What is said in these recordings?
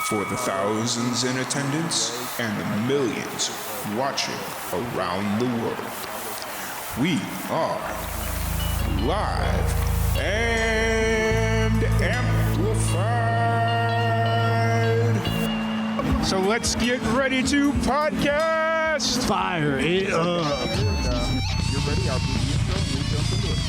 For the thousands in attendance and the millions watching around the world, we are live and amplified. So let's get ready to podcast. Fire it up. You're ready? I'll do the intro and we'll jump into it.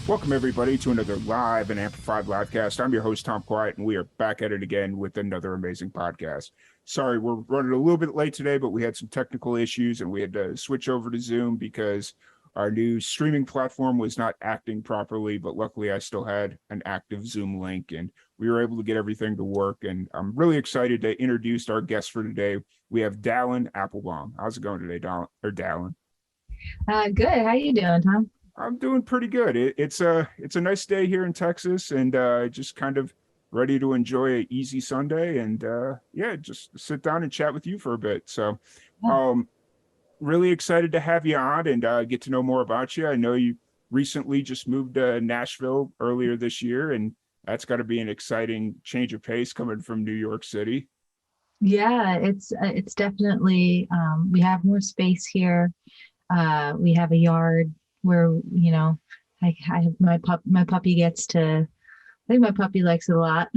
Welcome, everybody, to another live and amplified livecast. I'm your host, Tom Quiet, and we are back at it again with another amazing podcast. Sorry, we're running a little bit late today, but we had some technical issues, and we had to switch over to Zoom because our new streaming platform was not acting properly, but luckily I still had an active Zoom link, and we were able to get everything to work, and I'm really excited to introduce our guest for today. We have Dalin Applebaum. How's it going today, Dalin? Good. How you doing, Tom? I'm doing pretty good. It's a nice day here in Texas, and just kind of ready to enjoy an easy Sunday, and just sit down and chat with you for a bit. So, really excited to have you on and get to know more about you. I know you recently just moved to Nashville earlier this year, and that's got to be an exciting change of pace coming from New York City. Yeah, it's definitely we have more space here. We have a yard where, I have my puppy gets to, I think my puppy likes it a lot.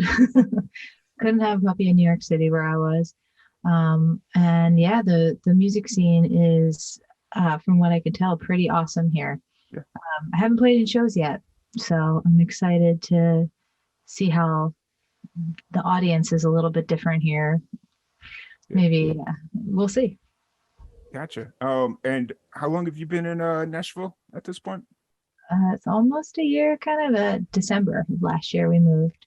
Couldn't have a puppy in New York City where I was. And yeah, the music scene is, from what I could tell, pretty awesome here. Yeah. I haven't played in shows yet, so I'm excited to see how the audience is a little bit different here. Maybe we'll see. Gotcha. And how long have you been in Nashville at this point? It's almost a year, kind of December of last year we moved.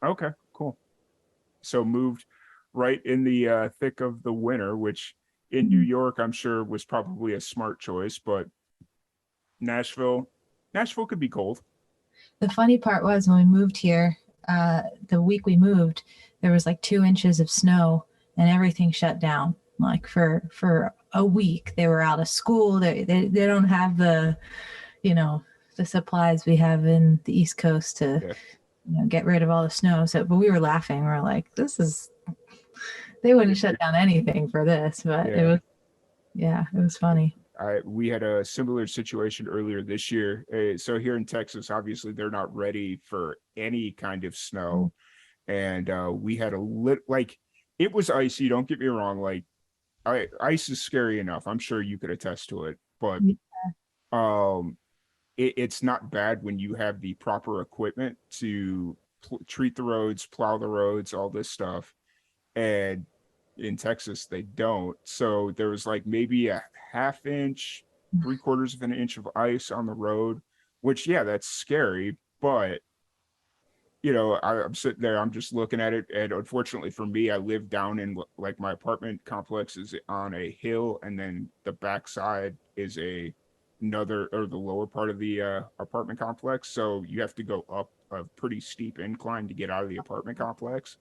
Okay, cool. So moved right in the thick of the winter, which in New York, I'm sure was probably a smart choice, but Nashville could be cold. The funny part was when we moved here, the week we moved, there was like 2 inches of snow and everything shut down. Like for a week, they were out of school. They don't have the supplies we have in the East Coast to get rid of all the snow. So, but we were laughing. We're like, they wouldn't shut down anything for this, but it was funny. We had a similar situation earlier this year. So here in Texas, obviously they're not ready for any kind of snow, and we had it was icy. Don't get me wrong. Like, ice is scary enough. I'm sure you could attest to it, but it's not bad when you have the proper equipment to treat the roads, plow the roads, all this stuff. And in Texas, they don't. So there was like maybe a half inch, 3/4 of an inch of ice on the road, which, that's scary. But, I'm sitting there, I'm just looking at it. And unfortunately for me, I live down in like my apartment complex is on a hill. And then the backside is the lower part of the apartment complex. So you have to go up a pretty steep incline to get out of the apartment complex.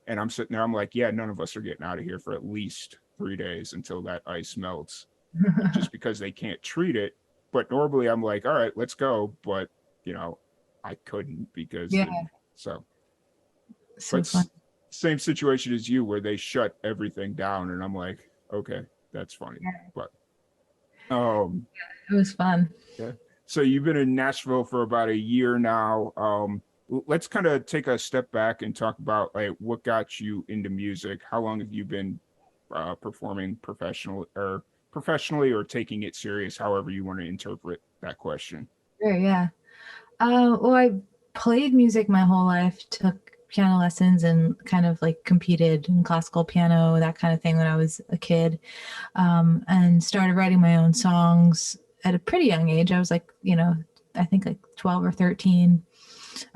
And I'm sitting there, I'm like, none of us are getting out of here for at least 3 days until that ice melts, just because they can't treat it. But normally I'm like, all right, let's go. But, I couldn't because so Fun. Same situation as you where they shut everything down. And I'm like, okay, that's funny. But it was fun. Yeah. So you've been in Nashville for about a year now. Let's kind of take a step back and talk about like what got you into music. How long have you been performing professionally or taking it serious, however you want to interpret that question? Sure, yeah. Well, I played music my whole life, took piano lessons and kind of like competed in classical piano, that kind of thing when I was a kid, and started writing my own songs at a pretty young age. I was like, I think like 12 or 13.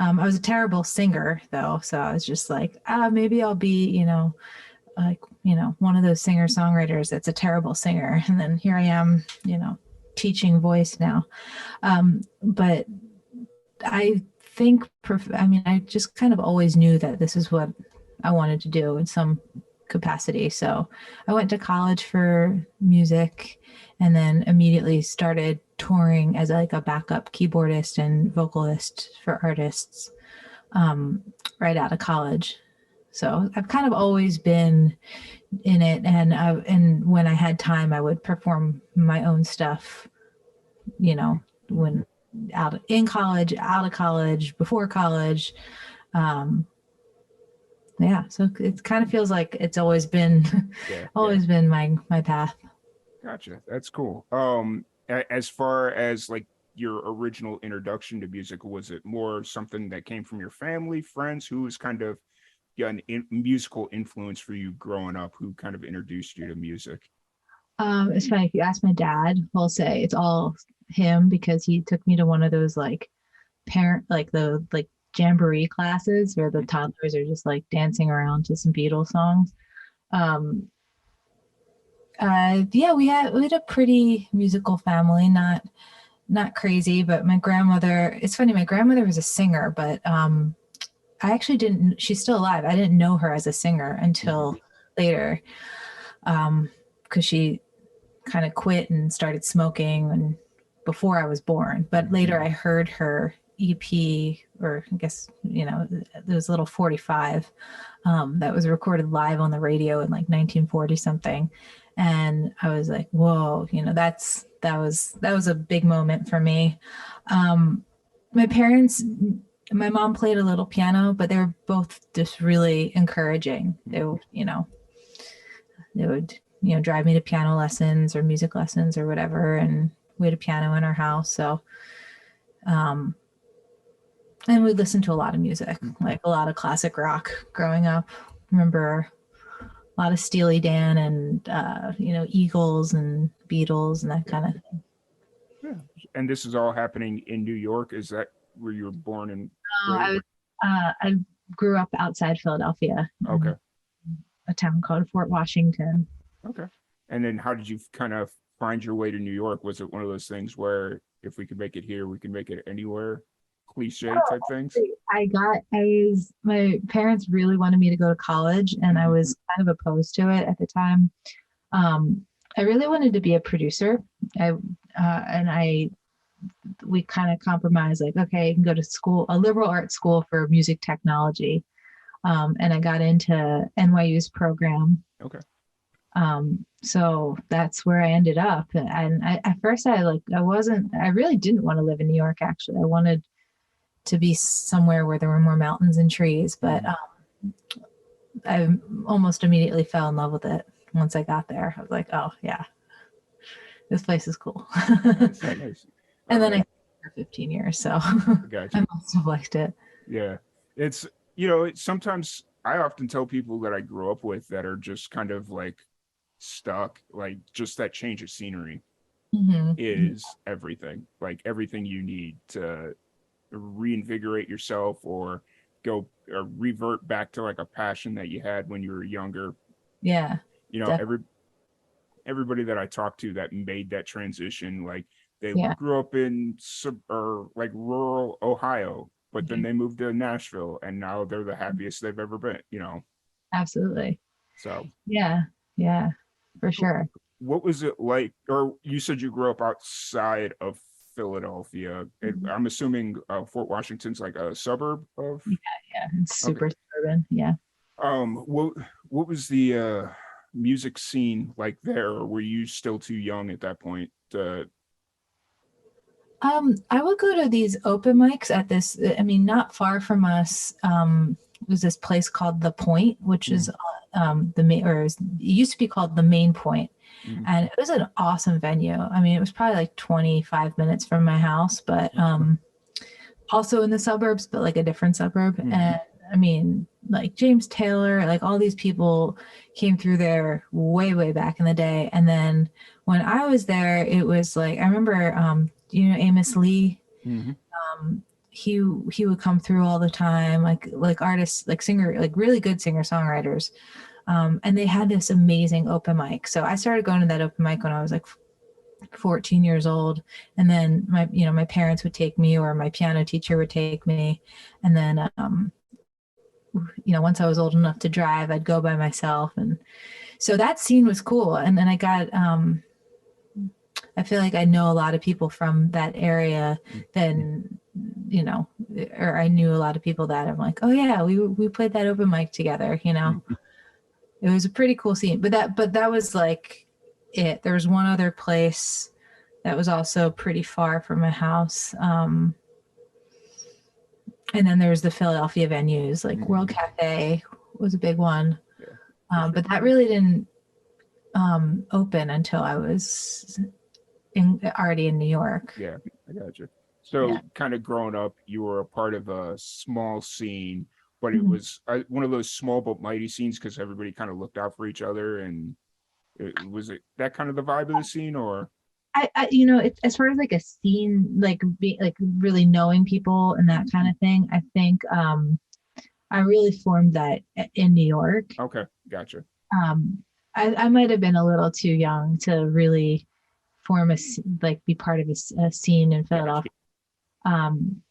I was a terrible singer though. So I was just like, maybe I'll be, one of those singer-songwriters that's a terrible singer. And then here I am, teaching voice now. But I think, I just kind of always knew that this is what I wanted to do in some capacity. So I went to college for music and then immediately started touring as like a backup keyboardist and vocalist for artists right out of college. So I've kind of always been in it, and when I had time, I would perform my own stuff. You know, when in college, out of college, before college. Um, yeah, so it kind of feels like it's always been Yeah, yeah. always been my path. Gotcha. That's cool. As far as like your original introduction to music, was it more something that came from your family, friends? Who was kind of, yeah, musical influence for you growing up? Who kind of introduced you to music? It's funny if you ask my dad, he'll say it's all him because he took me to one of those like parent like the like jamboree classes where the toddlers are just like dancing around to some Beatles songs. Um, yeah, we had a pretty musical family, not crazy, but my grandmother. It's funny, my grandmother was a singer, but I actually didn't. She's still alive. I didn't know her as a singer until later, because she kind of quit and started smoking and before I was born. But later I heard her EP, or I guess, there was a little 45 that was recorded live on the radio in like 1940 something. And I was like, whoa, that was a big moment for me. Um, my parents, my mom played a little piano, but they were both just really encouraging. They would drive me to piano lessons or music lessons or whatever. And we had a piano in our house. So, um, and we listened to a lot of music, like a lot of classic rock growing up. Remember a lot of Steely Dan and, Eagles and Beatles and that kind of thing. Yeah. And this is all happening in New York. Is that where you were born and raised? I grew up outside Philadelphia Okay. in a town called Fort Washington. Okay. And then how did you kind of find your way to New York? Was it one of those things where if we could make it here, we can make it anywhere? Cliche type things? My parents really wanted me to go to college, and I was kind of opposed to it at the time. I really wanted to be a producer. We kind of compromised, like, okay, you can go to school, a liberal arts school for music technology. And I got into NYU's program. Okay. So that's where I ended up. And at first I really didn't want to live in New York, actually. I wanted to be somewhere where there were more mountains and trees, but I almost immediately fell in love with it once I got there. I was like, oh yeah, this place is cool. Nice, nice. And then I for 15 years, so Gotcha. I must have liked it. Yeah. It's, sometimes I often tell people that I grew up with that are just kind of like stuck, like just that change of scenery is everything, like everything you need to reinvigorate yourself or go or revert back to like a passion that you had when you were younger. Yeah. Every everybody that I talked to that made that transition, like they Yeah. grew up in or like rural Ohio, but then they moved to Nashville and now they're the happiest they've ever been. Absolutely. So Yeah. Yeah, for sure. what was it like? Or you said you grew up outside of Philadelphia. I'm assuming Fort Washington's like a suburb of. Yeah. It's super Okay. suburban. Yeah. What was the music scene like there? Or were you still too young at that point? I would go to these open mics at this, I mean, not far from us, was this place called The Point, which is the main, it used to be called the Main Point. And it was an awesome venue. I mean, it was probably like 25 minutes from my house, but also in the suburbs, but like a different suburb. And I mean, like James Taylor, like all these people came through there way, way back in the day. And then when I was there, it was like, I remember, Amos Lee, he would come through all the time, like artists, like singer, like really good singer songwriters. And they had this amazing open mic. So I started going to that open mic when I was like 14 years old. And then my parents would take me, or my piano teacher would take me. And then, once I was old enough to drive, I'd go by myself. And so that scene was cool. And then I got, I feel like I know a lot of people from that area. Mm. Then, you know, or I knew a lot of people that I'm like, oh yeah, we played that open mic together. You know, Mm. it was a pretty cool scene. But that was like it. There was one other place that was also pretty far from my house. And then there's the Philadelphia venues, like World Mm. Cafe was a big one. Yeah, for sure. But that really didn't open until I was already in New York. Yeah, I got you. Yeah. So, kind of growing up, you were a part of a small scene, but it Mhm. was one of those small but mighty scenes because everybody kind of looked out for each other. And was it that kind of the vibe of the scene, or? As far as like a scene, like being like really knowing people and that kind of thing, I think I really formed that in New York. Okay, gotcha. Um, I might have been a little too young to really form like be part of a scene in Gotcha. Philadelphia. Um,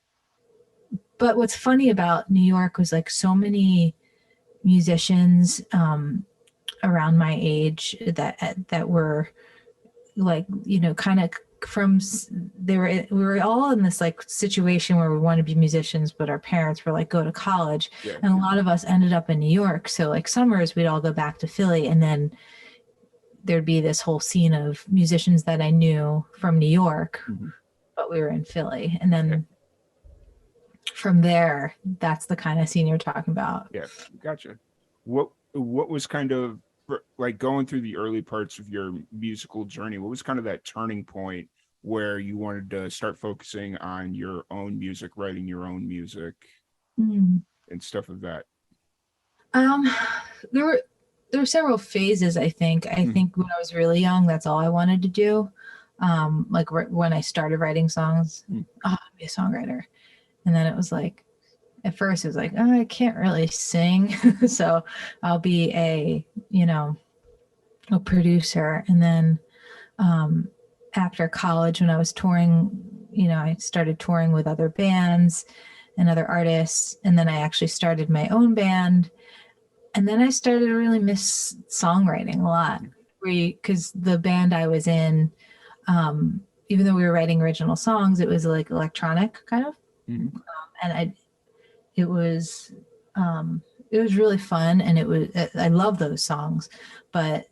but what's funny about New York was like so many musicians around my age that were like, kind of from we were all in this like situation where we wanted to be musicians, but our parents were like, go to college. Yeah. And a lot of us ended up in New York. So like summers we'd all go back to Philly, and then there'd be this whole scene of musicians that I knew from New York, Mhm. but we were in Philly. And Yeah. then from there, that's the kind of scene you're talking about. Yeah, gotcha. What was kind of like going through the early parts of your musical journey? What was kind of that turning point where you wanted to start focusing on your own music, writing your own music Mm. and stuff of that? Um, there were several phases. I Mhm. think when I was really young, that's all I wanted to do. Like when I started writing songs, Mm. oh, I'd be a songwriter. And then it was like, at first it was like, oh, I can't really sing, so I'll be a producer. And then after college, when I was touring, I started touring with other bands and other artists, and then I actually started my own band. And then I started to really miss songwriting a lot, because the band I was in, even though we were writing original songs, it was like electronic kind of, Mhm. and it was, it was really fun, and I love those songs, but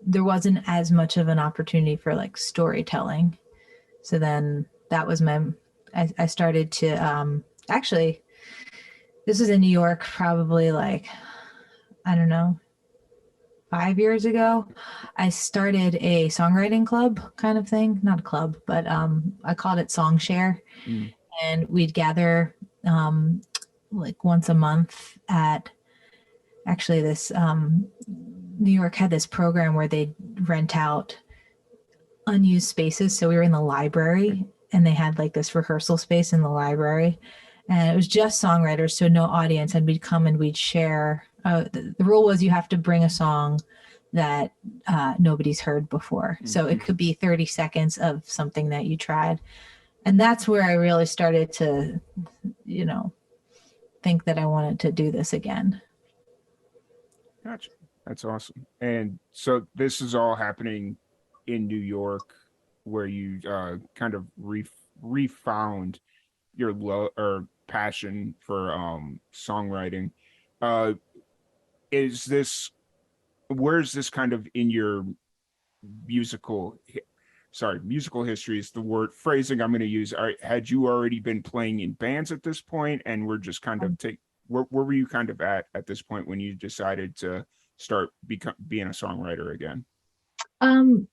there wasn't as much of an opportunity for like storytelling. So then that was I started to, actually, this was in New York, probably like, I don't know, 5 years ago. I started a songwriting club kind of thing, not a club, but I called it Song Share. Mm. And we'd gather like once a month at, actually, this New York had this program where they'd rent out unused spaces. So we were in the library, and they had like this rehearsal space in the library, and it was just songwriters, so no audience. And we'd come and we'd share. The rule was you have to bring a song that nobody's heard before. So it Mhm. could be 30 seconds of something that you tried. And that's where I really started to, you know, think that I wanted to do this again. Gotcha. That's awesome. And so this is all happening in New York, where you kind of refound your love or passion for songwriting. Uh, is this where's this kind of in your musical musical history is the word phrasing I'm going to use. Had you already been playing in bands at this point, and we're just kind of where were you kind of at this point when you decided to start being a songwriter again? Um,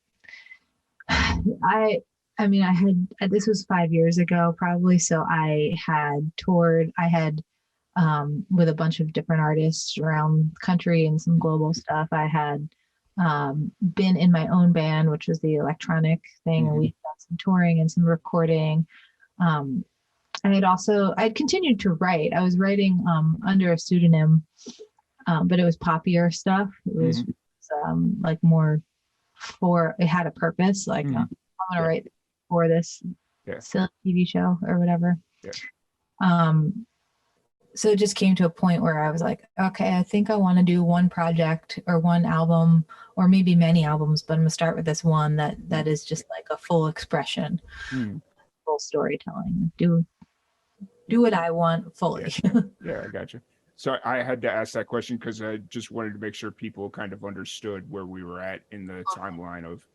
I I mean, I had, this was 5 years ago probably, so I had toured. I had, with a bunch of different artists around the country and some global stuff. I had been in my own band, which was the electronic thing, and Mm-hmm. we've done some touring and some recording. Um, I'd continued to write. I was writing under a pseudonym, but it was poppier stuff. It was Mm-hmm. like more for, it had a purpose. Like, Mm-hmm. I'm gonna Yeah, write for this yeah, silly TV show or whatever. yeah. Um, so it just came to a point where I was like, okay, I think I want to do one project or one album or maybe many albums, but I'm gonna start with this one that is just like a full expression, Hmm. full storytelling. Do what I want Yeah. fully. Yeah, I got you. So I had to ask that question because I just wanted to make sure people kind of understood where we were at in the timeline of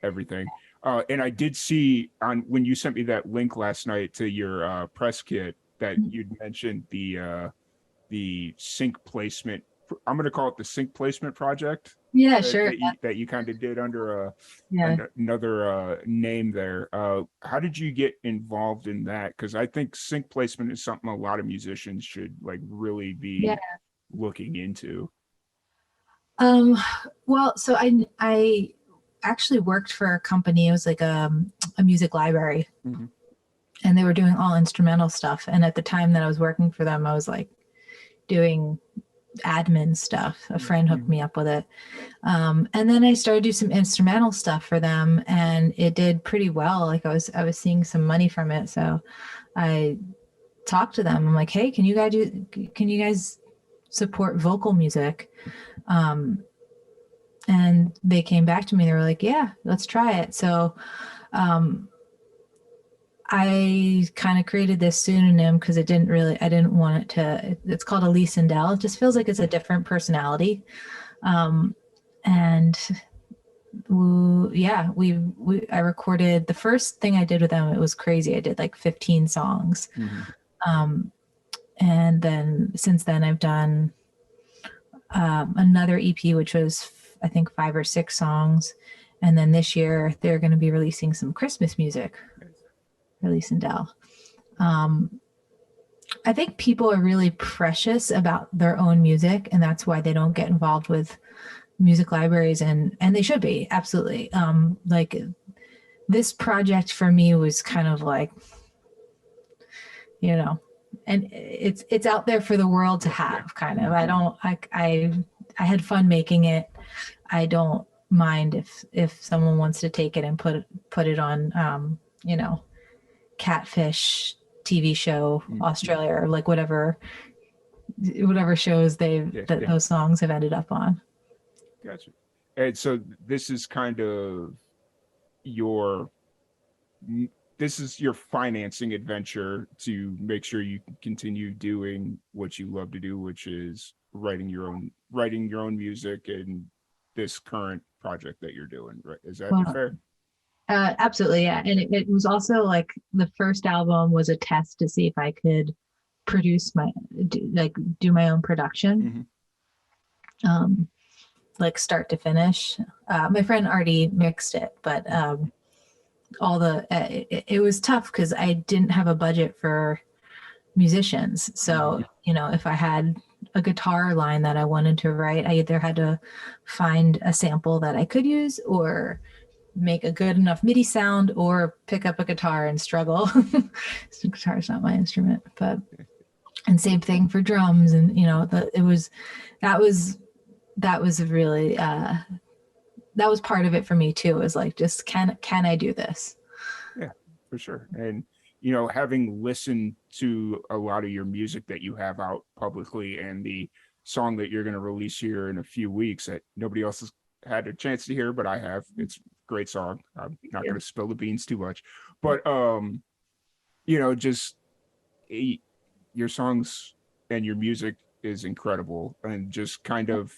everything. And I did see on when you sent me that link last night to your press kit that you'd mentioned the sync placement. I'm going to call it the sync placement project Yeah, sure. that you kind of did under Yeah. another name there. How did you get involved in that? Because I think sync placement is something a lot of musicians should like really Yeah. be looking into. Um, well, so I actually worked for a company. It was like a music library, Mhm. and they were doing all instrumental stuff. And at the time that I was working for them, I was like doing admin stuff. A friend hooked Mhm. me up with it. And then I started to do some instrumental stuff for them, and it did pretty well. Like I was seeing some money from it, so I talked to them. I'm like, hey, can you guys support vocal music? Um, and they came back to me. They were like, yeah, let's try it. So um, I kind of created this pseudonym because I didn't want it to, it's called Elise and Dell. It just feels like it's a different personality. Um, and yeah, I recorded the first thing I did with them. It was crazy. I did like 15 songs. Mhm. Um, and then since then I've done another EP, which was I think 5 or 6 songs. And then this year they're going to be releasing some Christmas music, Release and Dell. Um, I think people are really precious about their own music, and that's why they don't get involved with music libraries, and they should be absolutely. Like this project for me was kind of like, you know, and it's out there for the world to have. Kind of. I don't. I had fun making it. I don't mind if someone wants to take it and put it on, Catfish TV show Mhm. Australia, or like whatever shows Yeah, that yeah, those songs have ended up on. gotcha. And so this is kind of your this is your financing adventure to make sure you can continue doing what you love to do, which is writing your own music and this current project that you're doing, right? Is that Well, fair? absolutely, yeah. And it was also like the first album was a test to see if I could do my own production, Mm-hmm. um, like start to finish. My friend already mixed it, but it was tough because I didn't have a budget for musicians. Mm-hmm. So, if I had a guitar line that I wanted to write, I either had to find a sample that I could use or make a good enough MIDI sound or pick up a guitar and struggle. Guitar is not my instrument, but and same thing for drums. And that was that was really that was part of it for me too. Is like, just can I do this? Yeah, for sure. And having listened to a lot of your music that you have out publicly and the song that you're going to release here in a few weeks that nobody else has had a chance to hear, but I have. It's a great song. I'm not going to spill the beans too much, but just eh, your songs and your music is incredible, and just kind of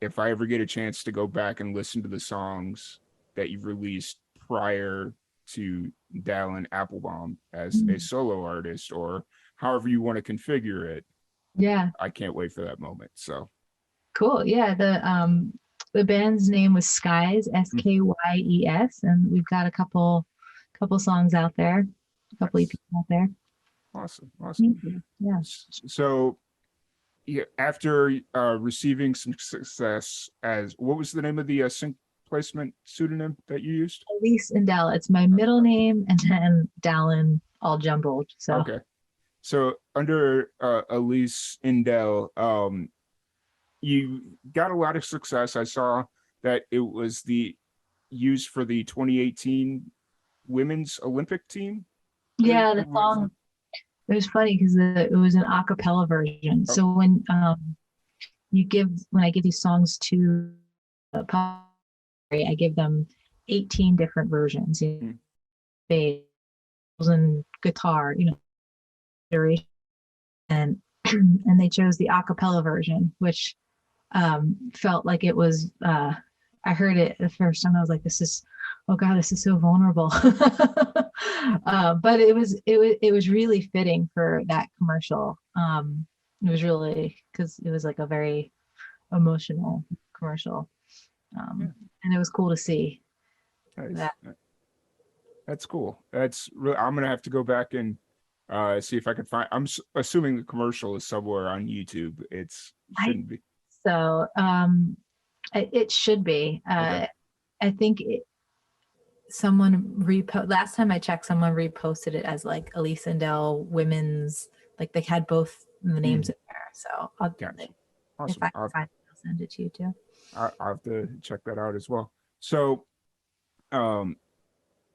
if I ever get a chance to go back and listen to the songs that you've released prior to Dalin Applebaum as a solo artist, or however you want to configure it, Yeah, I can't wait for that moment. So, cool. Yeah, the band's name was Skies, Skyes, and we've got a couple songs out there, a couple nice. EPs out there. Awesome, awesome. Thank you. Yeah. So, yeah, after receiving some success as what was the name of the sync placement pseudonym that you used? Elise and Dell. It's my middle name and then Dallin all jumbled. So Okay. So under Elise Indell, you got a lot of success. I saw that it was the used for the 2018 women's Olympic team. yeah, Was it was funny because it was an a cappella version. Oh, So when I give these songs to the public, I give them 18 different versions, mm, bass and guitar, and and they chose the a cappella version, which felt like it was. I heard it the first time. I was like, "This is, oh God, this is so vulnerable." But it was really fitting for that commercial. It was really because it was like a very emotional commercial, yeah, and it was cool to see nice. that. That's cool. That's really. I'm gonna have to go back and see if I can find. Assuming the commercial is somewhere on YouTube. I Shouldn't be. so it should be. Okay. I think someone repost last time I checked, someone reposted it as like Elise and Dell women's, like they had both the names Mm, in there. So I'll, gotcha. if Awesome. I can find it, I'll send it to you too. I'll have to check that out as well. So, um,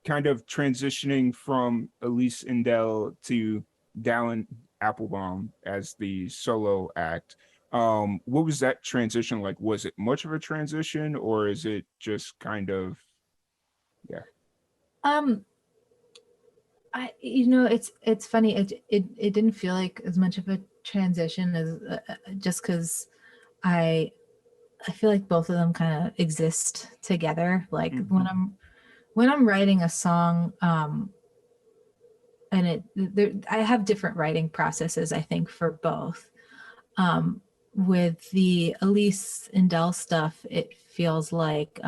kind of transitioning from Elise Indell to Dalin Applebaum as the solo act. What was that transition like? Was it much of a transition, or is it just kind of, yeah? Um, it's funny. It didn't feel like as much of a transition as just because I I feel like both of them kind of exist together. Like Mm, when I'm writing a song, and I have different writing processes, I think, for both. Um, with the Elise and Dell stuff, it feels like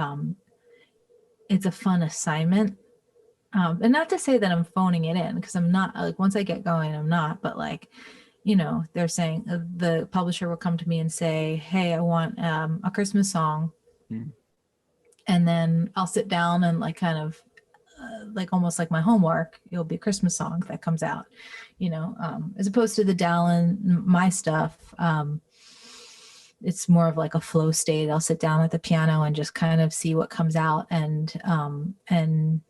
it's a fun assignment. And not to say that I'm phoning it in, because I'm not. Like once I get going, I'm not. But like, they're saying the publisher will come to me and say, "Hey, I want a Christmas song," mm, and then I'll sit down and like kind of like almost like my homework. It'll be a Christmas song that comes out, as opposed to the Dallin my stuff. It's more of like a flow state. I'll sit down at the piano and just kind of see what comes out, and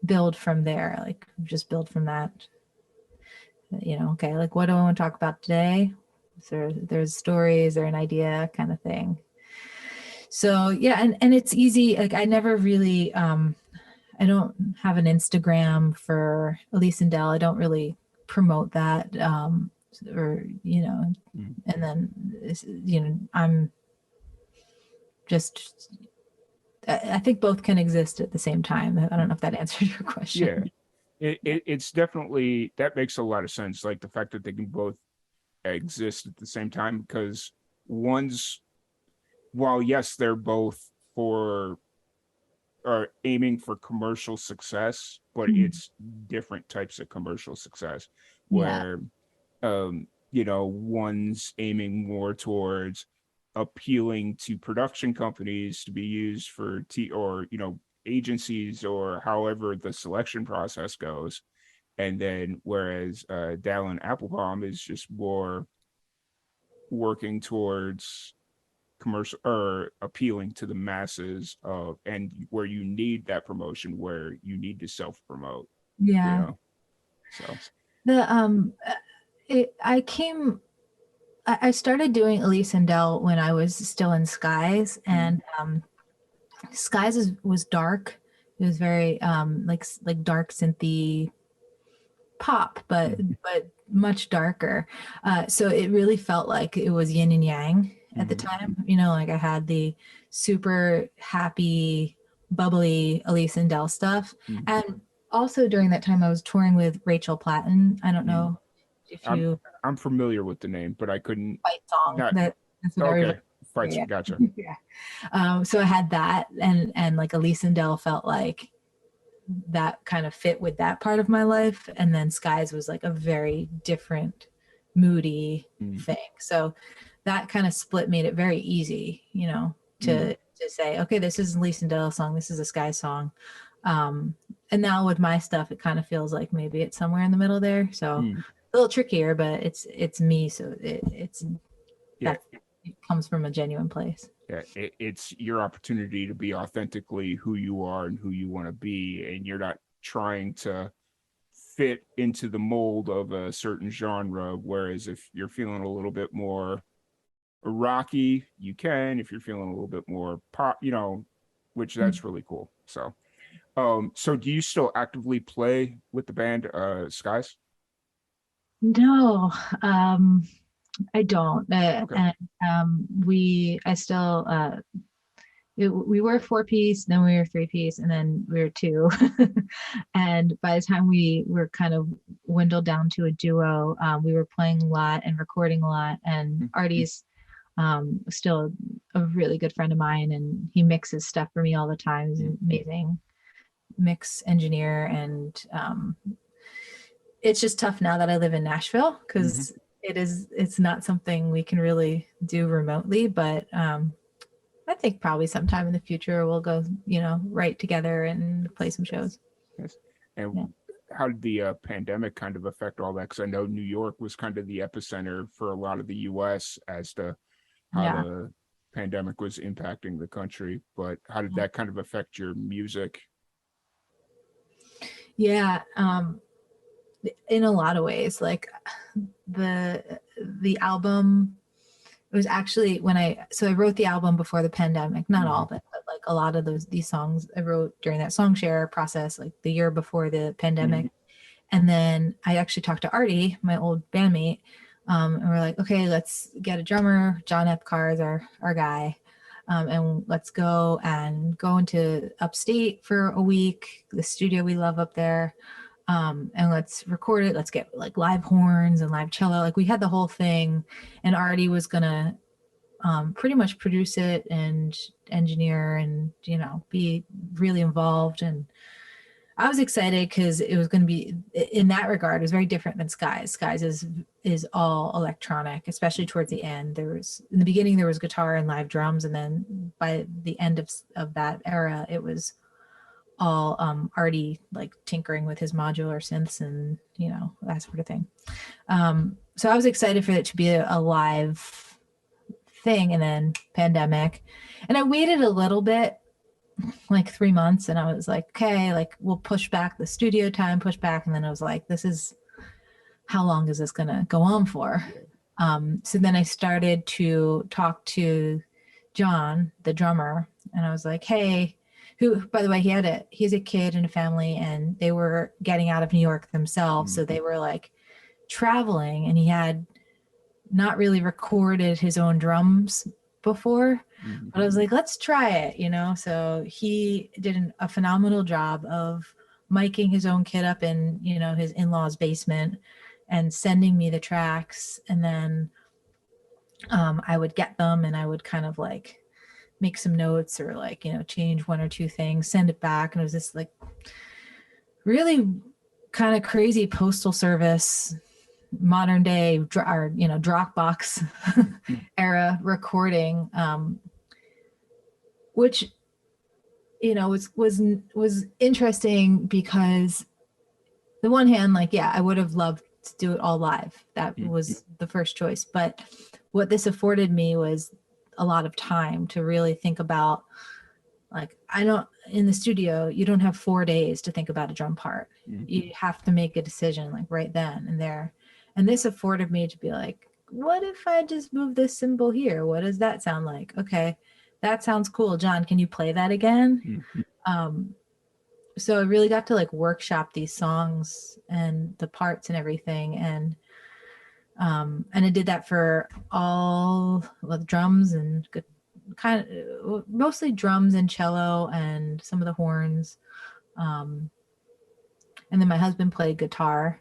build from there. Like just build from that. Okay, like what do I want to talk about today? There's stories or an idea kind of thing. So yeah, and it's easy. Like I never really I don't have an Instagram for Elise and Dell. I don't really promote that. Or mm. and then I'm just I think both can exist at the same time. I don't know if that answered your Yeah, question. it's definitely that makes a lot of sense. Like the fact that they can both exist at the same time because one's while yes, they're both for are aiming for commercial success, but Mhm. it's different types of commercial success Yeah. where one's aiming more towards appealing to production companies to be used for or agencies or however the selection process goes. And then whereas Dallin Applebaum is just more working towards commercial or appealing to the masses and where you need that promotion where you need to self promote, you Yeah. know so The it, I came I started doing Elise and Dell when I was still in Skies, mm, and Skies was dark. It was very like dark synthy pop, but mm, much darker. So it really felt like it was yin and yang at the mm, time. Like I had the super happy, bubbly Elise and Dell stuff, mm, and also during that time I was touring with Rachel Platten. I don't mm. know if i'm you I'm familiar with the name but I couldn't fight song not that's what okay. everybody. Fights, Yeah. gotcha. Yeah. So I had that, and like Elise and Dell felt like that kind of fit with that part of my life, and then Skies was like a very different, moody mm, thing. So that kind of split made it very easy, mm, to say, okay, this is a Elise and Dell song, this is a Sky song. Um, and now with my stuff, it kind of feels like maybe it's somewhere in the middle there. So mm. a little trickier, but it's me, so it's Yeah, that it comes from a genuine place. yeah, it's your opportunity to be authentically who you are and who you want to be, and you're not trying to fit into the mold of a certain genre. Whereas if you're feeling a little bit more rocky, you can. If you're feeling a little bit more pop, which that's really cool. So, so do you still actively play with the band Skies? No, I don't. Okay. And I still, we were 4-piece, then we were 3-piece, and then we were two. And by the time we were kind of dwindled down to a duo, we were playing a lot and recording a lot. And Artie's still a really good friend of mine, and he mixes stuff for me all the time. He's an amazing mix engineer, and it's just tough now that I live in Nashville because it's not something we can really do remotely. But I think probably sometime in the future we'll go, right together and play some shows. Yes. And Yeah. how did the pandemic kind of affect all that? Because I know New York was kind of the epicenter for a lot of the U.S. as to how Yeah. the pandemic was impacting the country. But how did that kind of affect your music? Yeah. In a lot of ways, like the album, it was actually I wrote the album before the pandemic, not all of it, but like a lot of these songs I wrote during that song share process, like the year before the pandemic. And then I actually talked to Artie, my old bandmate, and we're like, okay, let's get a drummer. John Epcar is our guy. And let's go into upstate for a week, the studio we love up there. And let's record it. Let's get like live horns and live cello. Like we had the whole thing, and Artie was gonna pretty much produce it and engineer and be really involved. And I was excited because it was going to be, in that regard, it was very different than Skies. Skies is all electronic, especially towards the end. In the beginning there was guitar and live drums, and then by the end of that era, it was all Artie like tinkering with his modular synths and that sort of thing. So I was excited for it to be a live thing, and then pandemic, and I waited a little bit, like 3 months, and I was like, okay, like we'll push back the studio time, push back. And then I was like, how long is this gonna go on for? So then I started to talk to John, the drummer, and I was like, hey, who, by the way, he's a kid and a family, and they were getting out of New York themselves. So they were like traveling, and he had not really recorded his own drums before. But I was like, let's try it, So he did a phenomenal job of miking his own kit up in, his in-laws' basement and sending me the tracks. And then I would get them, and I would kind of like make some notes or like, change one or two things, send it back. And it was this like really kind of crazy postal service, modern day, Dropbox era recording, which was interesting because the one hand, like, yeah, I would have loved to do it all live. That was the first choice. But what this afforded me was a lot of time to really think about, like, in the studio, you don't have 4 days to think about a drum part. You have to make a decision like right then and there. And this afforded me to be like, what if I just move this cymbal here? What does that sound like? Okay, that sounds cool. John, can you play that again? So I really got to like workshop these songs and the parts and everything. And I did that for all the drums and kind of mostly drums and cello and some of the horns. And then my husband played guitar.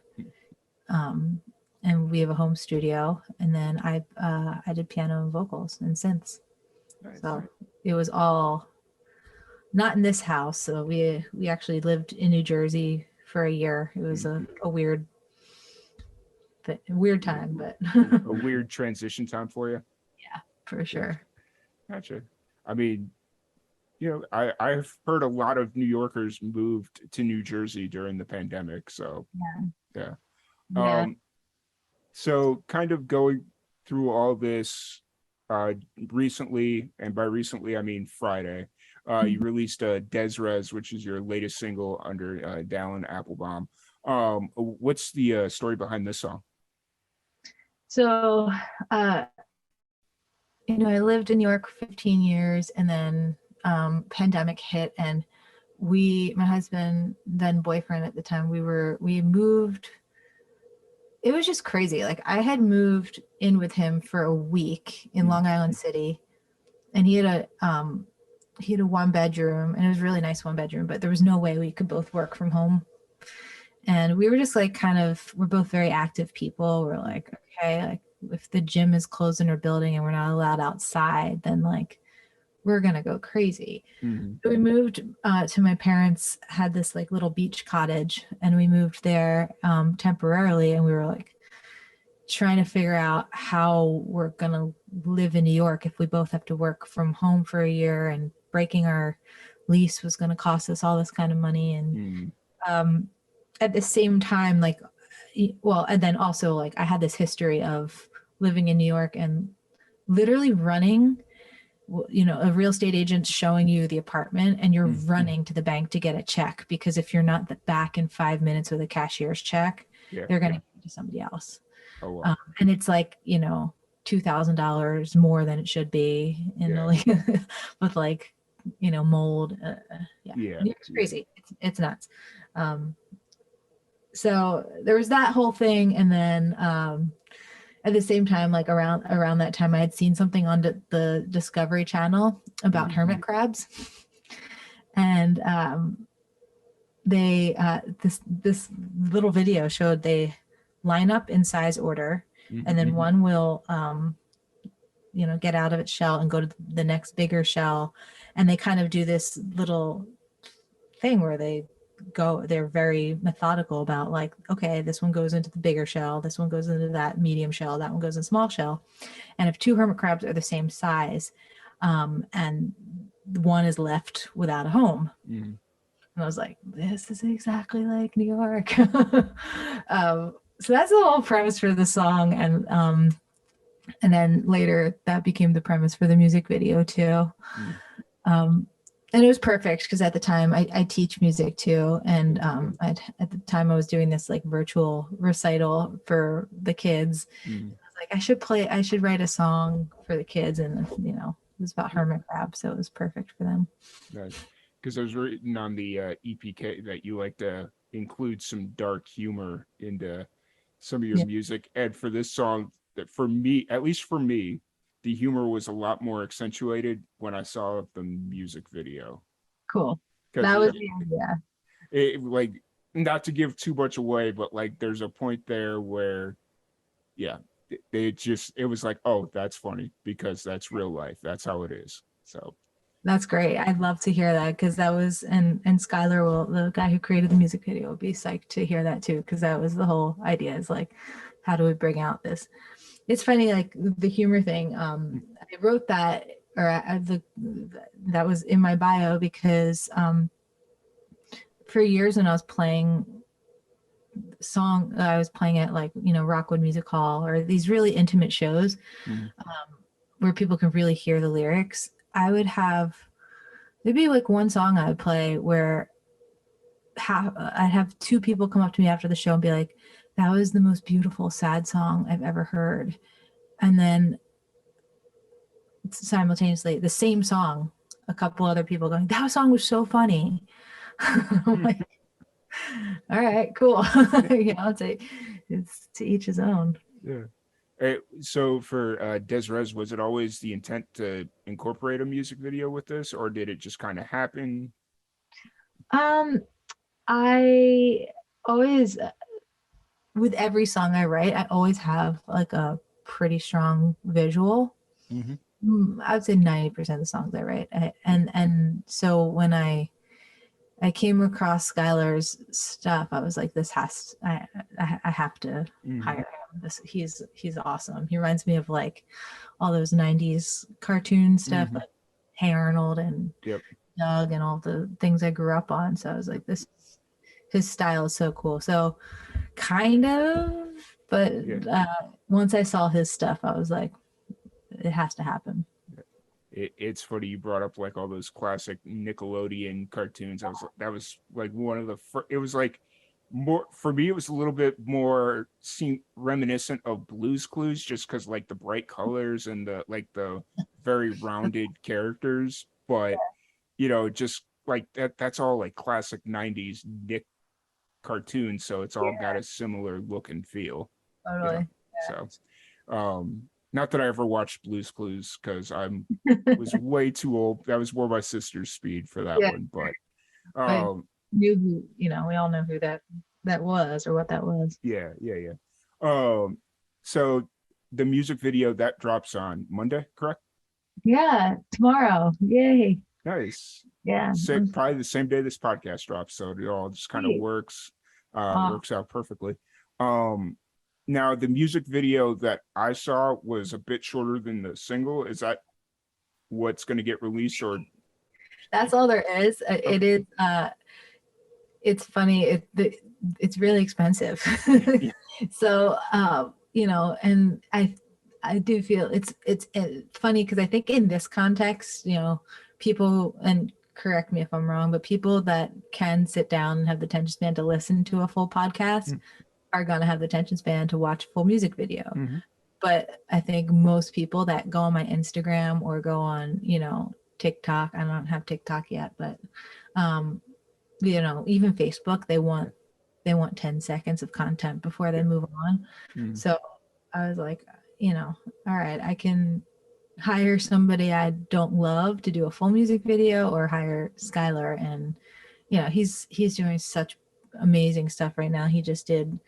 And we have a home studio. And then I did piano and vocals and synths. Nice. So it was all not in this house. So we actually lived in New Jersey for a year. It was a weird time, but a weird transition time for you. Yeah, for sure. Gotcha. I mean, I've heard a lot of New Yorkers moved to New Jersey during the pandemic. So yeah. So kind of going through all this recently, and by recently I mean Friday, you released Desres, which is your latest single under Dalin Applebaum. What's the story behind this song? So, uh, I lived in New York for 15 years, and then pandemic hit, and my husband, then boyfriend at the time, we moved. It was just crazy. Like, I had moved in with him for a week in Long Island City, and he had a one bedroom, and it was a really nice one bedroom, but there was no way we could both work from home. And we were just like, we're both very active people. We're like, okay, like if the gym is closed in our building and we're not allowed outside, then like we're gonna go crazy. Mm-hmm. So we moved to my parents had this like little beach cottage, and we moved there temporarily, and we were like trying to figure out how we're gonna live in New York if we both have to work from home for a year, and breaking our lease was going to cost us all this kind of money. And um, at the same time, like, well, and then also like I had this history of living in New York and literally running, a real estate agent showing you the apartment, and you're running to the bank to get a check, because if you're not back in 5 minutes with a cashier's check, they're going to give it to somebody else. Oh, wow. And it's like, $2,000 more than it should be with like, mold. It's crazy. It's nuts. So there was that whole thing. And then at the same time, like around that time, I had seen something on the Discovery Channel about hermit crabs. And they this little video showed they line up in size order, and then one will get out of its shell and go to the next bigger shell, and they kind of do this little thing where they're very methodical about like, okay, this one goes into the bigger shell, this one goes into that medium shell, that one goes in small shell. And if two hermit crabs are the same size, and one is left without a home, and I was like, this is exactly like New York. So that's the whole premise for the song. And then later that became the premise for the music video too. And it was perfect because at the time I teach music too. And at the time I was doing this like virtual recital for the kids. I was like, I should write a song for the kids. And, it was about hermit crabs. So it was perfect for them. Nice. Because I was reading on the EPK that you like to include some dark humor into some of your music. And for this song, that for me, at least for me, the humor was a lot more accentuated when I saw the music video. Cool. That was the idea. Like, not to give too much away, but like there's a point there where, it was like, oh, that's funny because that's real life. That's how it is. So that's great. I'd love to hear that, because that was, and Skylar the guy who created the music video, will be psyched to hear that too, because that was the whole idea, is like, how do we bring out this? It's funny, like the humor thing. I wrote that, or that was in my bio, because for years when I was playing I was playing at like, Rockwood Music Hall or these really intimate shows where people can really hear the lyrics. There'd be like one song I would play where I'd have two people come up to me after the show and be like, that was the most beautiful sad song I've ever heard. And then simultaneously the same song, a couple other people going, that song was so funny. I'm like, all right, coll it's to each his own. So for Desres, was it always the intent to incorporate a music video with this, or did it just kind of happen? I always, with every song I write, I always have like a pretty strong visual. I would say 90% of the songs I write. And so when I came across Skylar's stuff, I was like, I have to hire him. He's awesome. He reminds me of like all those 90s cartoon stuff, like Hey Arnold and Doug and all the things I grew up on. So I was like, his style is so cool. So kind of, but once I saw his stuff, I was like, it has to happen. It's funny you brought up like all those classic Nickelodeon cartoons. That was like one of the it was like more for me, it was a little bit more reminiscent of Blue's Clues, just because like the bright colors and the like the very rounded characters. But just like that's all like classic 90s Nick cartoons, so it's all got a similar look and feel, you know. Totally. So not that I ever watched Blue's Clues because I'm was way too old. That was more my sister's speed for that Yeah. one. But But um knew who, we all know who that was or what that was. yeah. So the music video that drops on Monday, correct? Yeah, tomorrow. Yay. Nice. Yeah. Probably the same day this podcast drops, so it all just kind of Sweet. works out perfectly. Um Now the music video that I saw was a bit shorter than the single. Is that what's going to get released, or That's all there is. okay. It is it's funny. It's really expensive. Yeah. So and I do feel it's funny because I think in this context, people, and correct me if I'm wrong, but people that can sit down and have the attention span to listen to a full podcast are going to have the attention span to watch a full music video. Mm-hmm. But I think most people that go on my Instagram or go on, TikTok, I don't have TikTok yet, but even Facebook, they want 10 seconds of content before they move on. Mm-hmm. So I was like, all right, I can hire somebody I don't love to do a full music video, or hire Skylar. And he's doing such amazing stuff right now. He just did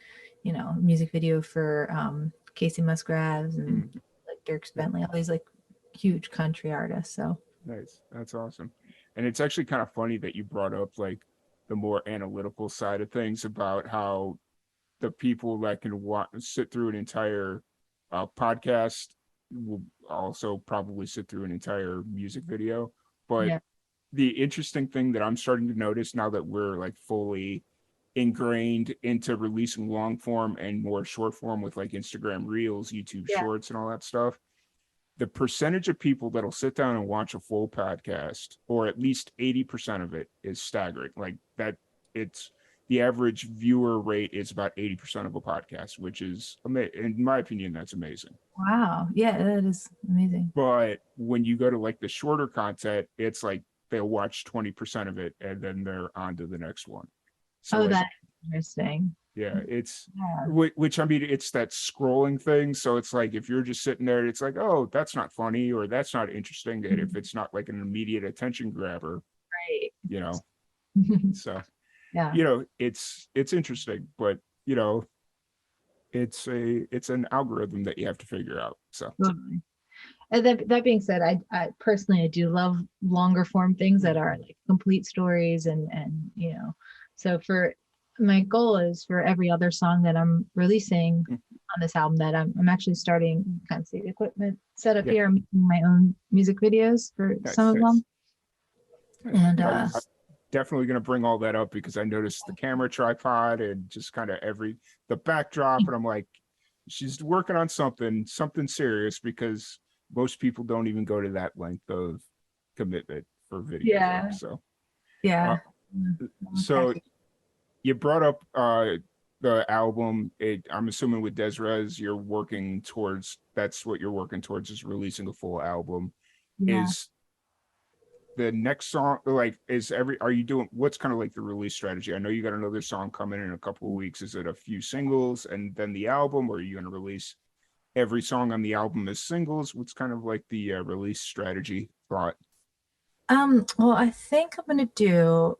music video for Casey Musgraves and like Dierks Bentley, all these like huge country artists. So Nice. That's awesome. And it's actually kind of funny that you brought up like the more analytical side of things about how the people that can sit through an entire podcast will also probably sit through an entire music video. But yeah, the interesting thing that I'm starting to notice now that we're like fully ingrained into releasing long form and more short form with like Instagram Reels, YouTube Shorts, and all that stuff, the percentage of people that'll sit down and watch a full podcast, or at least 80% of it, is staggering. Like that, it's the average viewer rate is about 80% of a podcast, which is, in my opinion, that's amazing. wow, yeah, that is amazing. But when you go to like the shorter content, it's like they'll watch 20% of it and then they're on to the next one. So like, That's interesting. yeah, it's Yeah. which I mean, it's that scrolling thing. So it's like if you're just sitting there, it's like, oh, that's not funny or that's not interesting. And if it's not like an immediate attention grabber, Right. you know, so Yeah. it's interesting, but it's an algorithm that you have to figure out. So Totally. And that being said, I personally, I do love longer form things that are like complete stories, and so for my goal is for every other song that I'm releasing on this album, that I'm actually starting, you can't see the equipment set up yeah, here. I'm making my own music videos for some of them. And I'm definitely going to bring all that up because I noticed the camera tripod and just kind of the backdrop, and I'm like, she's working on something serious, because most people don't even go to that length of commitment for video. yeah, So yeah. so you brought up the album. I'm assuming with Desrez, you're working towards, that's what you're working towards, is releasing a full album. Yeah. Is the next song like, are you doing, what's kind of like the release strategy? I know you got another song coming in a couple of weeks. Is it a few singles and then the album, or are you going to release every song on the album as singles? What's kind of like the release strategy thought? Well, I think I'm gonna do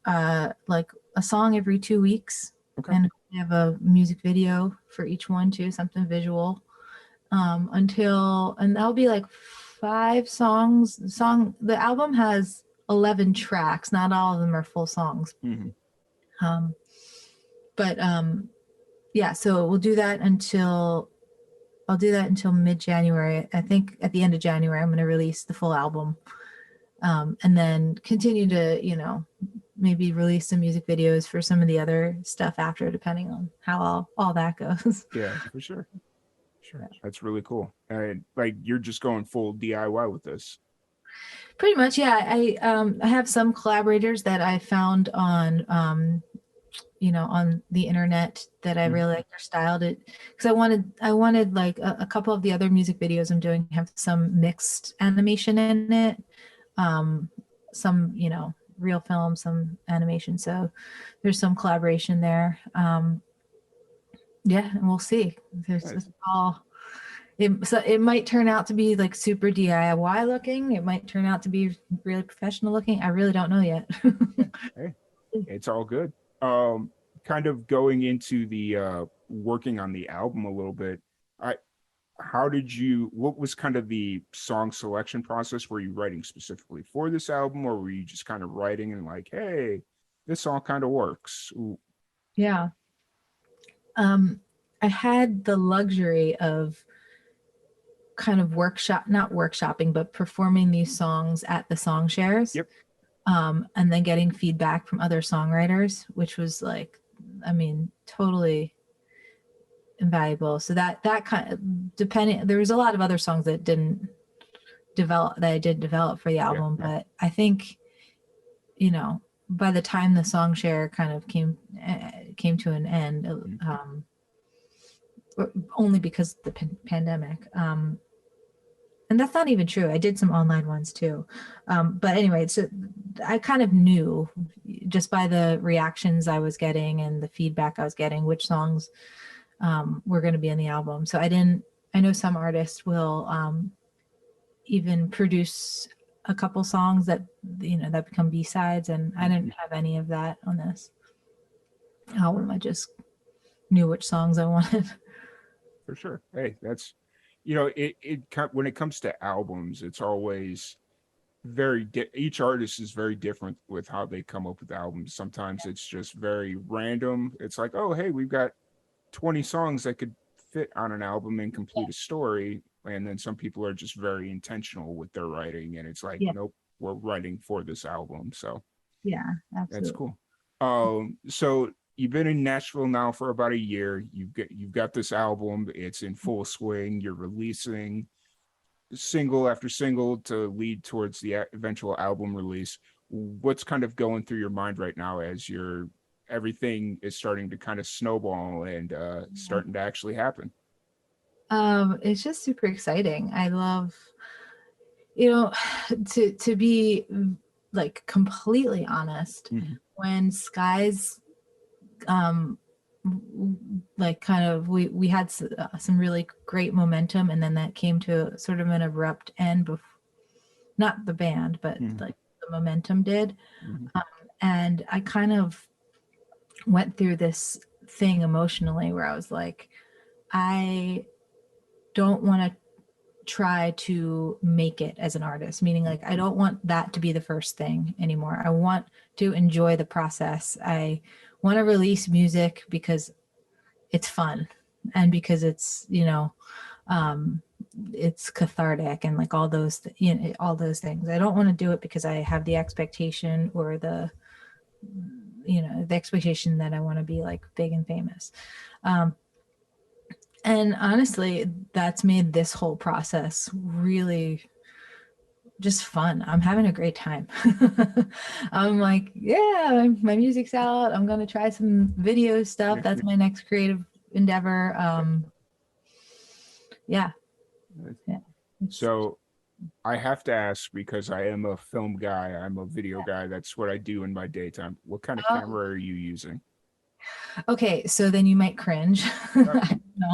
like a song every 2 weeks. Okay. And we have a music video for each one too, something visual. And that'll be like 5 songs. The album has 11 tracks. Not all of them are full songs. Mm-hmm. But yeah, so we'll do that until mid-January. I think at the end of January, I'm going to release the full album. And then continue to, maybe release some music videos for some of the other stuff after, depending on how all that goes. Yeah, for sure. Sure. That's really cool. And like, you're just going full DIY with this. Pretty much, yeah. I have some collaborators that I found on on the internet that I really like their style, to because I wanted like a couple of the other music videos I'm doing have some mixed animation in it, some real film, some animation. So there's some collaboration there. Yeah, and we'll see. There's Nice. it's all so it might turn out to be like super DIY looking. It might turn out to be really professional looking. I really don't know yet. Yeah. Hey, it's all good. Um, Kind of going into the working on the album a little bit. I what was kind of the song selection process? Were you writing specifically for this album, or were you just kind of writing and like, hey, this song kind of works? Ooh, Yeah. I had the luxury of kind of not workshopping, but performing these songs at the song shares, yep. and then getting feedback from other songwriters, which was like, I mean, totally invaluable. So that kind of depending, there was a lot of other songs that I did develop for the Yeah. album, Yeah. but I think, by the time the song share kind of came to an end, only because of the pandemic. And that's not even true. I did some online ones too. But anyway, so I kind of knew just by the reactions I was getting and the feedback I was getting which songs were going to be in the album. So I know some artists will even produce a couple songs that become B-sides, and I didn't have any of that on this album. I just knew which songs I wanted. For sure. Hey, that's when it comes to albums, it's always each artist is very different with how they come up with albums. Sometimes it's just very random. It's like, oh, hey, we've got 20 songs that could fit on an album and complete a story. And then some people are just very intentional with their writing, and it's like, Yeah, nope, we're writing for this album. So yeah, that's absolutely. cool. So you've been in Nashville now for about a year. You've got this album. It's in full swing. You're releasing single after single to lead towards the eventual album release. What's kind of going through your mind right now as everything is starting to kind of snowball and starting to actually happen? It's just super exciting. I love, you know, to be like completely honest, Mm-hmm. when Skies um like kind of we had some really great momentum, and then that came to sort of an abrupt end not the band, but Mm-hmm. like the momentum did. Mm-hmm. And I kind of went through this thing emotionally where I was like, I don't want to try to make it as an artist, meaning like I don't want that to be the first thing anymore. I want to enjoy the process. I want to release music because it's fun, and because it's cathartic, and like all those things. I don't want to do it because I have the expectation, or the expectation that I want to be like big and famous. And honestly, that's made this whole process really just fun. I'm having a great time. I'm like, yeah, my music's out. I'm going to try some video stuff. That's my next creative endeavor. Yeah. Yeah. It's, So I have to ask, because I am a film guy, I'm a video guy. That's what I do in my daytime. What kind of oh, camera are you using? okay. So then you might cringe. Uh,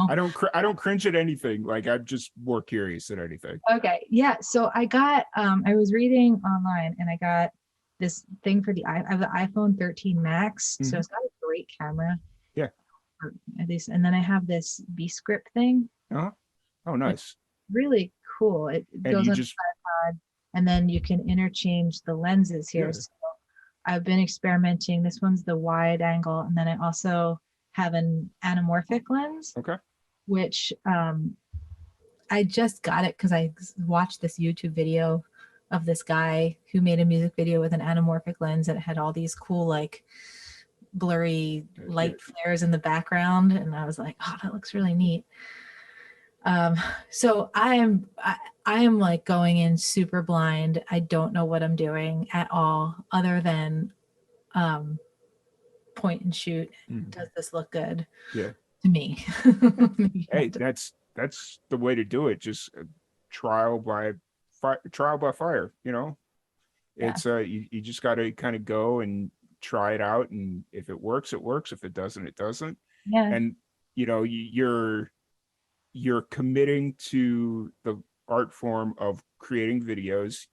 I don't know. I don't cringe at anything. Like, I'm just more curious than anything. Okay. Yeah. So I was reading online, and I got this thing for I have the iPhone 13 Max. So Mm-hmm. it's got a great camera, Yeah. or at least. And then I have this B script thing, Uh-huh. Oh, which nice. is really cool. It And goes you on a just tripod, and then you can interchange the lenses here. yeah. So I've been experimenting. This one's the wide angle. And then I also have an anamorphic lens, Okay. which I just got it because I watched this YouTube video of this guy who made a music video with an anamorphic lens, and it had all these cool, like blurry Yeah. light flares in the background. And I was like, oh, that looks really neat. So I am like going in super blind. I don't know what I'm doing at all, other than point and shoot. Mhm. Does this look good Yeah. to me? Yeah. Maybe you Hey, have to- that's the way to do it. Just trial by trial by fire. You know, yeah, it's you just got to kind of go and try it out, and if it works, it works. If it doesn't, it doesn't. yeah, And you know, you're committing to the art form of creating videos.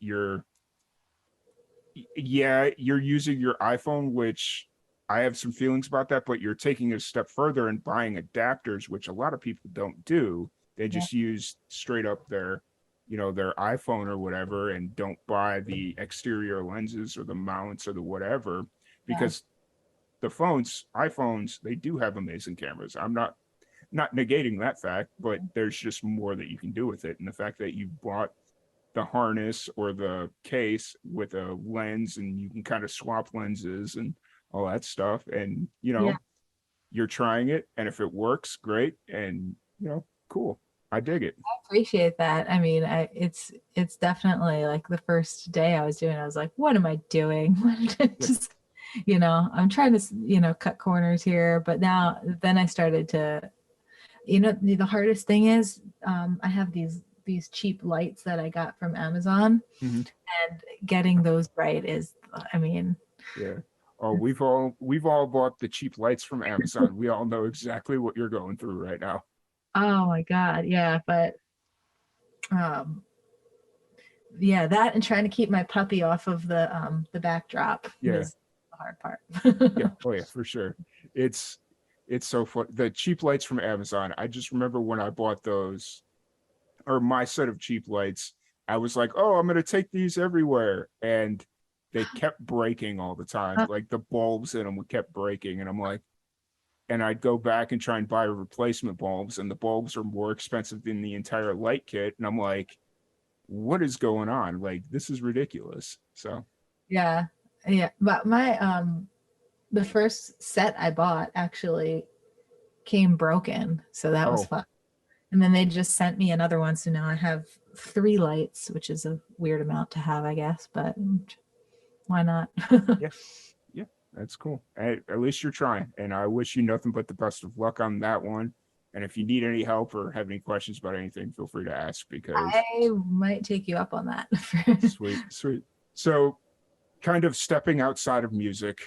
Yeah, you're using your iPhone, which I have some feelings about that, but you're taking it a step further and buying adapters, which a lot of people don't do. They yeah, just use straight up their, you know, their iPhone or whatever, and don't buy the exterior lenses or the mounts or the whatever, yeah, because the iPhones, they do have amazing cameras. I'm not negating that fact, but there's just more that you can do with it. And the fact that you bought the harness or the case with a lens, and you can kind of swap lenses and all that stuff, and you yeah. know, you're trying it, and if it works, great. And you know, cool, I dig it. Appreciate that. I mean, it's definitely like the first day I was doing it, I was like, what am I doing? Yeah. Just, I'm trying to, cut corners here. But now, then I started to, the hardest thing is, I have these cheap lights that I got from Amazon, Mhm. and getting those right is, I mean, Yeah. Oh, it's, we've all bought the cheap lights from Amazon. We all know exactly what you're going through right now. oh my God, yeah. But um, yeah, that and trying to keep my puppy off of the backdrop Yeah. is the hard part. Yeah. Oh yeah, for sure. It's it's so fun. The cheap lights from Amazon. I just remember when I bought those, or my set of cheap lights, I was like, oh, I'm gonna take these everywhere. And they kept breaking all the time. Like the bulbs in them would kept breaking. And I'm like, and I'd go back and try and buy replacement bulbs, and the bulbs are more expensive than the entire light kit. And I'm like, what is going on? Like, this is ridiculous. So Yeah, yeah. But my the first set I bought actually came broken, so that was oh fun. And then they just sent me another one, so now I have three lights, which is a weird amount to have, I guess, but why not? yeah. Yeah, that's cool. At least you're trying, and I wish you nothing but the best of luck on that one. And if you need any help or have any questions about anything, feel free to ask, because I might take you up on that. sweet, sweet. So, kind of stepping outside of music,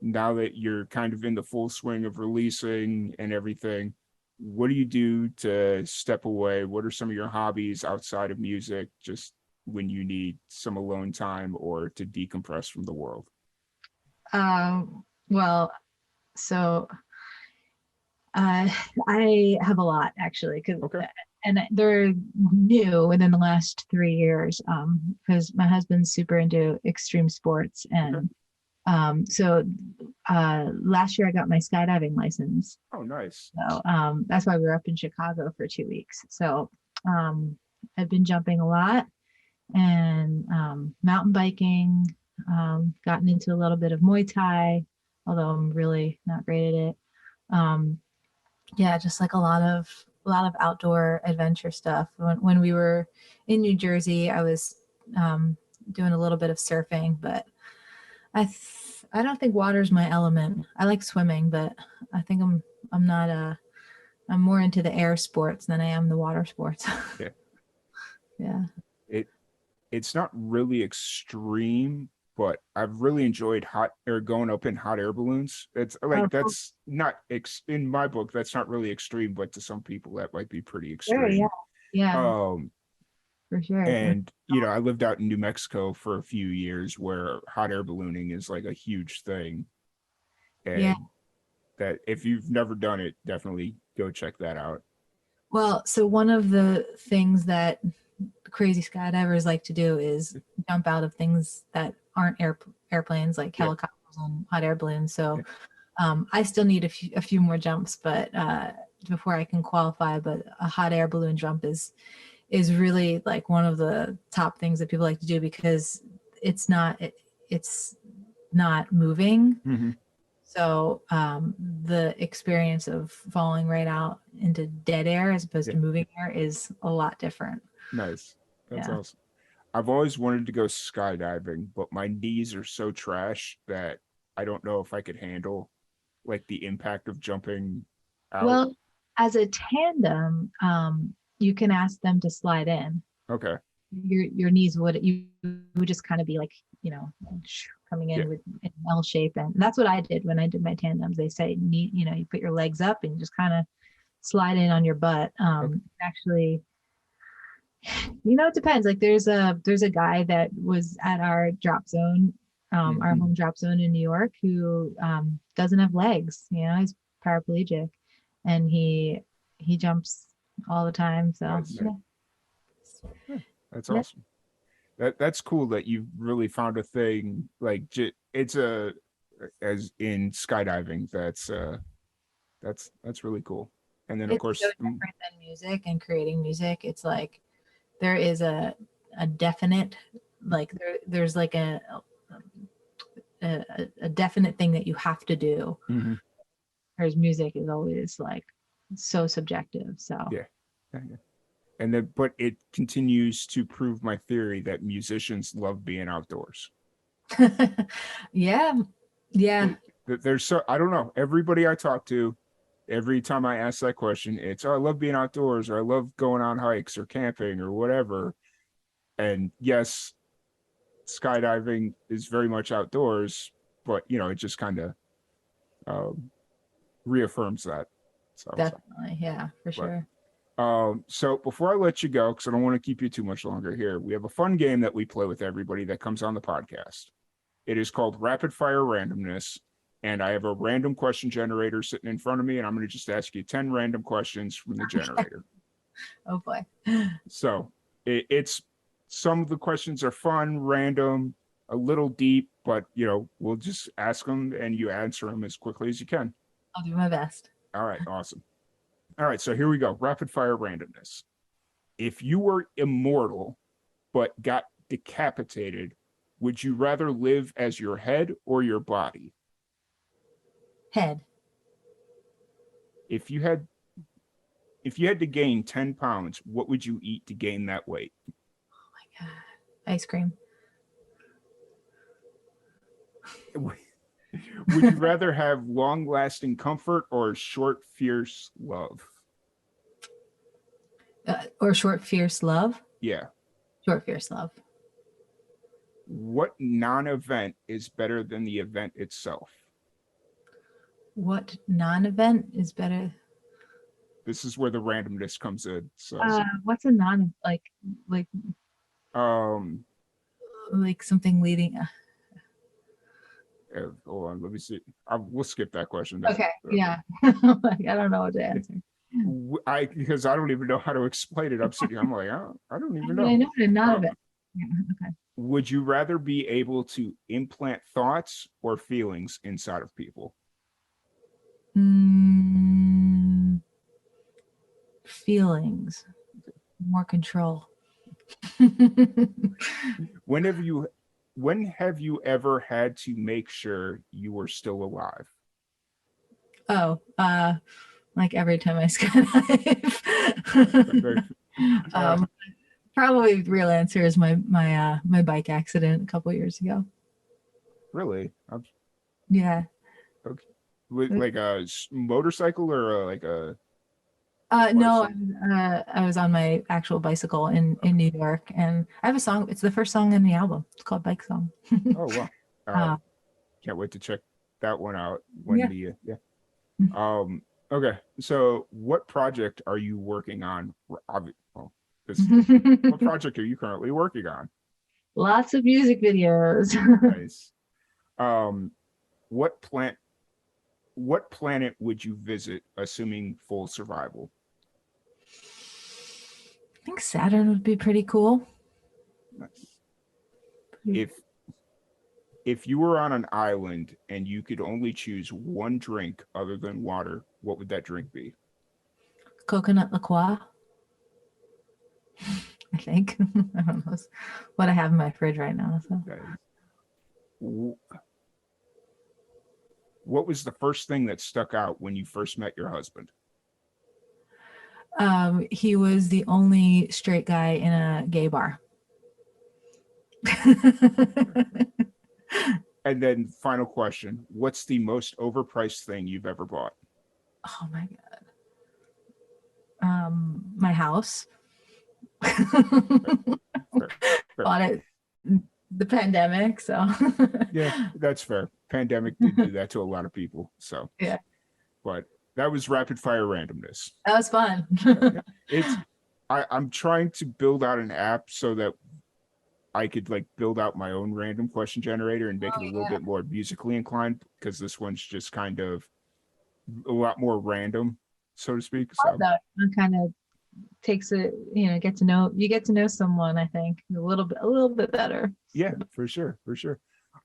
now that you're kind of in the full swing of releasing and everything, what do you do to step away? What are some of your hobbies outside of music, just when you need some alone time or to decompress from the world? Well, so Uh, I have a lot actually, because Okay. and they're new within the last 3 years. Because my husband's super into extreme sports, Okay. and so last year I got my skydiving license. Oh, nice. So that's why we were up in Chicago for 2 weeks. So um, I've been jumping a lot and mountain biking. Gotten into a little bit of Muay Thai, although I'm really not great at it. Um, yeah, just like a lot of outdoor adventure stuff. When we were in New Jersey, I was doing a little bit of surfing, but I don't think water's my element. I like swimming, but I think I'm not a I'm more into the air sports than I am the water sports. Yeah. Yeah. It it's not really extreme, but I've really enjoyed hot air going up in hot air balloons. It's Oh, like cool. that's not in my book, that's not really extreme, but to some people that might be pretty Sure. Yeah. extreme. Yeah. Um For sure. and you know, I lived out in New Mexico for a few years where hot air ballooning is like a huge thing. Yeah. And that if you've never done it, definitely go check that out. Well, so one of the things that crazy skydivers like to do is jump out of things that aren't airplanes, like Yeah. helicopters and hot air balloons. Yeah. So I still need a few more jumps, but before I can qualify. But a hot air balloon jump is really like one of the top things that people like to do, because it's not moving. Hmm. So the experience of falling right out into dead air as opposed Yeah. to moving air is a lot different. Nice. That's Yeah. awesome. I've always wanted to go skydiving, but my knees are so trash that I don't know if I could handle like the impact of jumping out. Well, as a tandem, you can ask them to slide in. Okay. Your knees would just kind of be like, coming Yeah. in with an L shape, and that's what I did when I did my tandems. They say you put your legs up and just kind of slide in on your butt. Okay. Actually, it depends. Like there's a guy that was at our drop zone, our home drop zone in New York, who doesn't have legs. He's paraplegic, and he jumps all the time. So Nice. Yeah, that's yeah. awesome. That's cool that you really found a thing like it's a as in skydiving. That's really cool. And then of It's so course, different than music and creating music. It's like there is a definite, like there's like a definite thing that you have to do. mhm, Whereas music is always like so subjective. So yeah. Yeah, yeah. And then but it continues to prove my theory that musicians love being outdoors. yeah. Yeah. There's so I don't know. Everybody I talk to, every time I ask that question, it's I love being outdoors or I love going on hikes or camping or whatever. And yes, skydiving is very much outdoors, but it just kind of um, reaffirms that. So, Definitely. Yeah, for but sure. so before I let you go, because I don't want to keep you too much longer here, we have a fun game that we play with everybody that comes on the podcast. It is called Rapid Fire Randomness. And I have a random question generator sitting in front of me, and I'm going to just ask you 10 random questions from the generator. Oh boy. So it's some of the questions are fun, random, a little deep, but we'll just ask them and you answer them as quickly as you can. I'll do my best. All right, awesome. All right, so here we go. Rapid fire randomness. If you were immortal but got decapitated, would you rather live as your head or your body? Head. If you had to gain 10 pounds, what would you eat to gain that weight? Oh my God. Ice cream. Would you rather have long lasting comfort or short, fierce love? Or short, fierce love. Yeah. Short, fierce love. What non event is better than the event itself? What non-event is better? This is where the randomness comes in. So, What's a non like um, like something leading? hold on, let me see. We'll skip that question. Okay, yeah. Like, I don't know what to answer. Because I don't even know how to explain it. I'm like, I don't even I know. know what a non-event. Yeah, okay. Would you rather be able to implant thoughts or feelings inside of people? Feelings, more control. When have you ever had to make sure you were still alive? Oh, like every time I skydive. um, Probably the real answer is my bike accident a couple years ago. Really? Yeah. Okay. Like a motorcycle or like a No, bicycle? I was on my actual bicycle in New York, and I have a song. It's the first song in the album. It's called Bike Song. Oh wow. uh, Can't wait to check that one out when yeah. the yeah. Okay. So what project are you working on? Well, what project are you currently working on? Lots of music videos. Nice. Um, what plant what planet would you visit assuming full survival? I think Saturn would be pretty cool. Nice. If you were on an island and you could only choose one drink other than water, what would that drink be? Coconut liqueur, I think. I don't know. It's what I have in my fridge right now. So. What was the first thing that stuck out when you first met your husband? He was the only straight guy in a gay bar. And then final question, what's the most overpriced thing you've ever bought? Oh my God. My house. Fair, fair, fair. Bought it the pandemic. So Yeah, that's fair. Pandemic did do that to a lot of people. So, yeah, but that was rapid fire randomness. that was fun. Yeah. It's I'm trying to build out an app so that I could like build out my own random question generator and make Oh it a little yeah. bit more musically inclined because this one's just kind of a lot more random, so to speak. So That kind of takes it, you get to know someone, I think, a little bit better. yeah, for sure, for sure.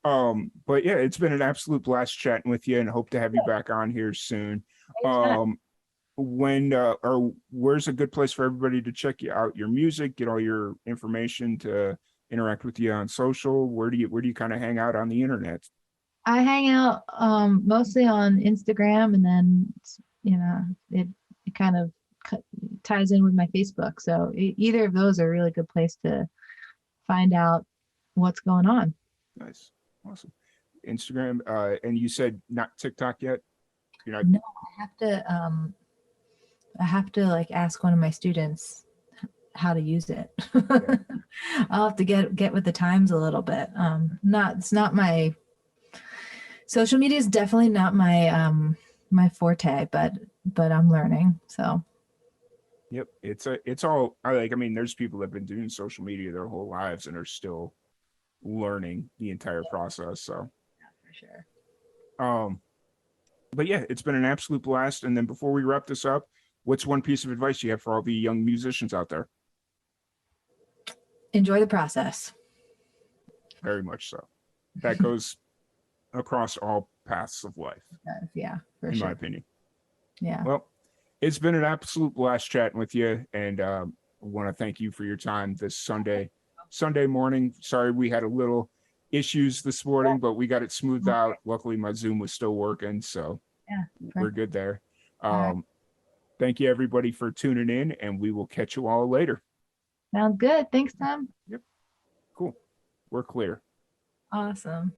But yeah, it's been an absolute blast chatting with you and hope to have you Yeah, back on here soon. anytime. Um, when or where's a good place for everybody to check you out your music, get all your information, to interact with you on social? Where do you kind of hang out on the internet? I hang out mostly on Instagram, and then it kind of ties in with my Facebook. So either of those are a really good place to find out what's going on. Nice, awesome. Instagram, and you said not TikTok yet. You're not. No, I have to like ask one of my students how to use it. Yeah, I'll have to get with the times a little bit. Not It's not my social media is definitely not my forte, but I'm learning. So yep. It's all I like. I mean, there's people that have been doing social media their whole lives and are still learning the entire process. So, yeah, for sure. um, but yeah, it's been an absolute blast. And then before we wrap this up, what's one piece of advice you have for all the young musicians out there? Enjoy the process. Very much so. That goes across all paths of life, Yeah, for in my sure. opinion. Yeah. Well, it's been an absolute blast chatting with you, and I want to thank you for your time this Sunday morning. Sorry we had a little issues this morning, but we got it smoothed out. Luckily, my Zoom was still working, so Yeah. we're Perfect. good there. All right. Thank you everybody for tuning in, and we will catch you all later. Sounds good. Thanks, Tom. Yep, cool. We're clear. Awesome.